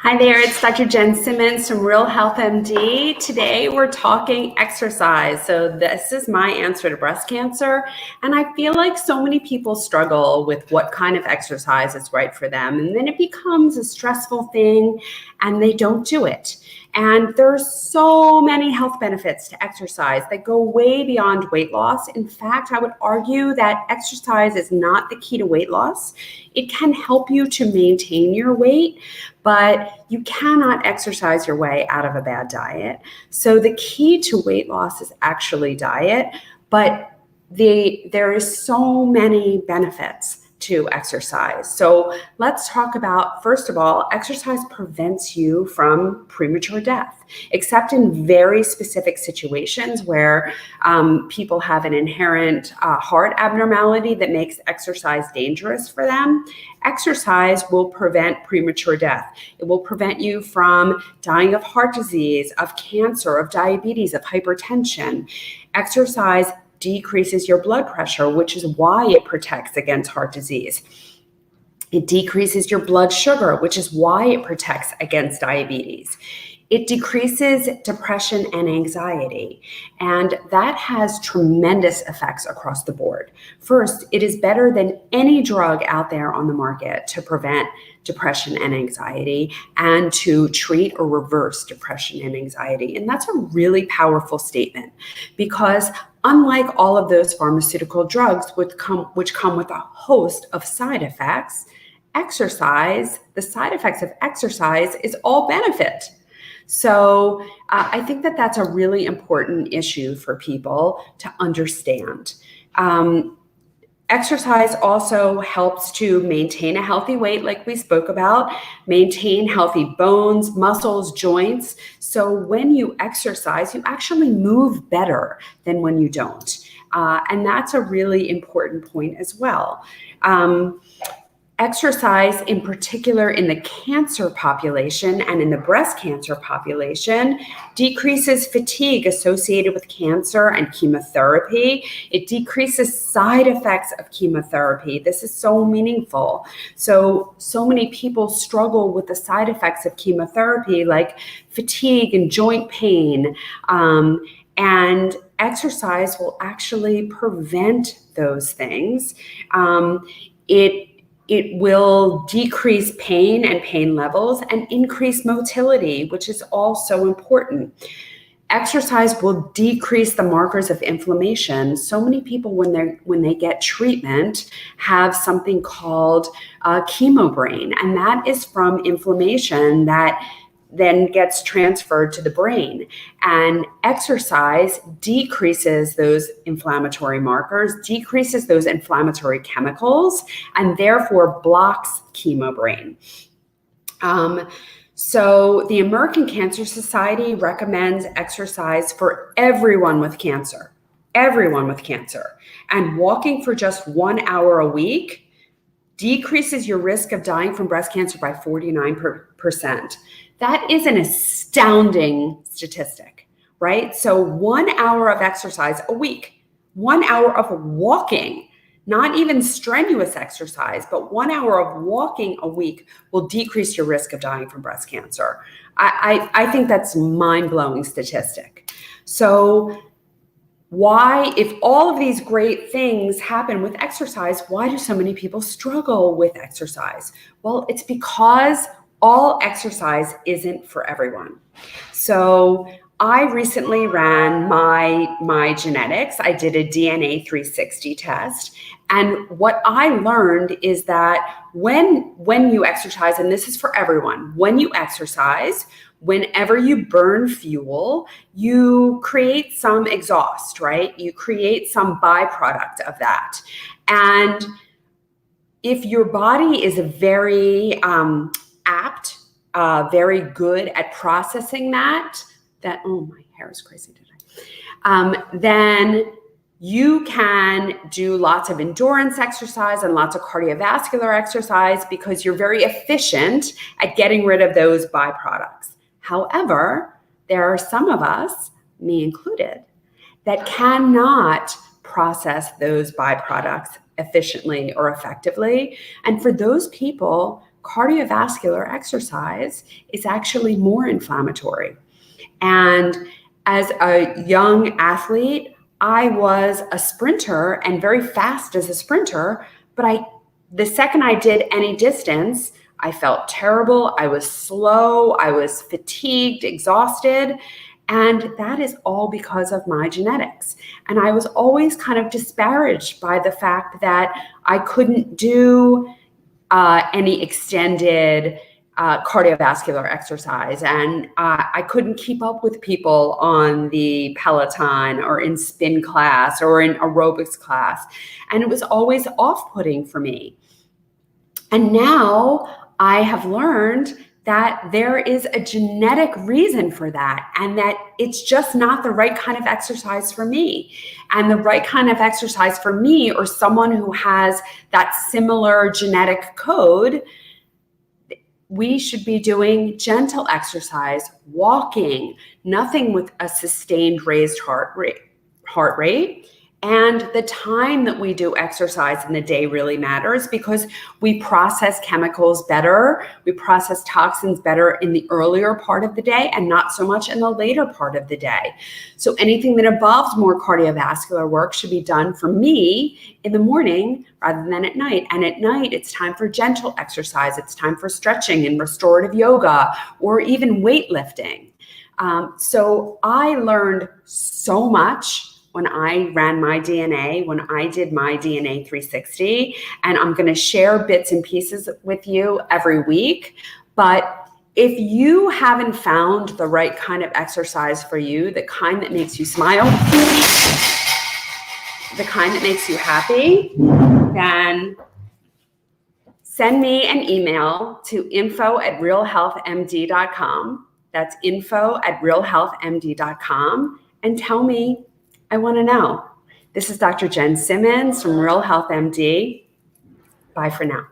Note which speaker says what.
Speaker 1: Hi there, it's Dr. Jen Simmons from Real Health MD. Today we're talking exercise. So this is my answer to breast cancer. And I feel like so many people struggle with what kind of exercise is right for them. And then it becomes a stressful thing and they don't do it. And there's so many health benefits to exercise that go way beyond weight loss. In fact, I would argue that exercise is not the key to weight loss. It can help you to maintain your weight, but you cannot exercise your way out of a bad diet. So the key to weight loss is actually diet, but there is so many benefits to exercise. So let's talk about, first of all, exercise prevents you from premature death, except in very specific situations where people have an inherent heart abnormality that makes exercise dangerous for them. Exercise will prevent premature death. It will prevent you from dying of heart disease, of cancer, of diabetes, of hypertension. Exercise decreases your blood pressure, which is why it protects against heart disease. It decreases your blood sugar, which is why it protects against diabetes. It decreases depression and anxiety, and that has tremendous effects across the board. First, it is better than any drug out there on the market to prevent depression and anxiety and to treat or reverse depression and anxiety. And that's a really powerful statement because unlike all of those pharmaceutical drugs which come with a host of side effects, the side effects of exercise is all benefit. So I think that that's a really important issue for people to understand. Exercise also helps to maintain a healthy weight, like we spoke about, maintain healthy bones, muscles, joints. So when you exercise, you actually move better than when you don't. And that's a really important point as well. Exercise, in particular in the cancer population and in the breast cancer population, decreases fatigue associated with cancer and chemotherapy. It decreases side effects of chemotherapy. This is so meaningful. So many people struggle with the side effects of chemotherapy, like fatigue and joint pain. And exercise will actually prevent those things. It will decrease pain and pain levels and increase motility, which is also important. Exercise will decrease the markers of inflammation. So many people, when they get treatment, have something called chemo brain, and that is from inflammation that then gets transferred to the brain. And exercise decreases those inflammatory markers, decreases those inflammatory chemicals, and therefore blocks chemo brain. So the American Cancer Society recommends exercise for everyone with cancer, and walking for just 1 hour a week decreases your risk of dying from breast cancer by 49%. That is an astounding statistic, right? So 1 hour of exercise a week, 1 hour of walking, not even strenuous exercise, but 1 hour of walking a week will decrease your risk of dying from breast cancer. I think that's a mind-blowing statistic. So why, if all of these great things happen with exercise, why do so many people struggle with exercise? Well, it's because all exercise isn't for everyone. So I recently ran my genetics. I did a DNA 360 test. And what I learned is that when you exercise, and this is for everyone, when you exercise, whenever you burn fuel, you create some exhaust, right? You create some byproduct of that. And if your body is very very good at processing oh, my hair is crazy today, then you can do lots of endurance exercise and lots of cardiovascular exercise because you're very efficient at getting rid of those byproducts. However, there are some of us, me included, that cannot process those byproducts efficiently or effectively. And for those people, cardiovascular exercise is actually more inflammatory. And as a young athlete, I was a sprinter and very fast as a sprinter, but the second I did any distance, I felt terrible. I was slow. I was fatigued, exhausted. And that is all because of my genetics. And I was always kind of disparaged by the fact that I couldn't do any extended cardiovascular exercise. And I couldn't keep up with people on the Peloton or in spin class or in aerobics class. And it was always off-putting for me. And now I have learned that there is a genetic reason for that, and that it's just not the right kind of exercise for me. And the right kind of exercise for me, or someone who has that similar genetic code, we should be doing gentle exercise, walking, nothing with a sustained raised heart rate. And the time that we do exercise in the day really matters, because we process chemicals better, we process toxins better in the earlier part of the day and not so much in the later part of the day. So anything that involves more cardiovascular work should be done for me in the morning rather than at night. And at night, it's time for gentle exercise. It's time for stretching and restorative yoga, or even weightlifting. So I learned so much when I ran my DNA, when I did my DNA 360, and I'm going to share bits and pieces with you every week. But if you haven't found the right kind of exercise for you, the kind that makes you smile, the kind that makes you happy, then send me an email to info@realhealthmd.com. That's info@realhealthmd.com, and tell me, I want to know. This is Dr. Jen Simmons from Real Health MD. Bye for now.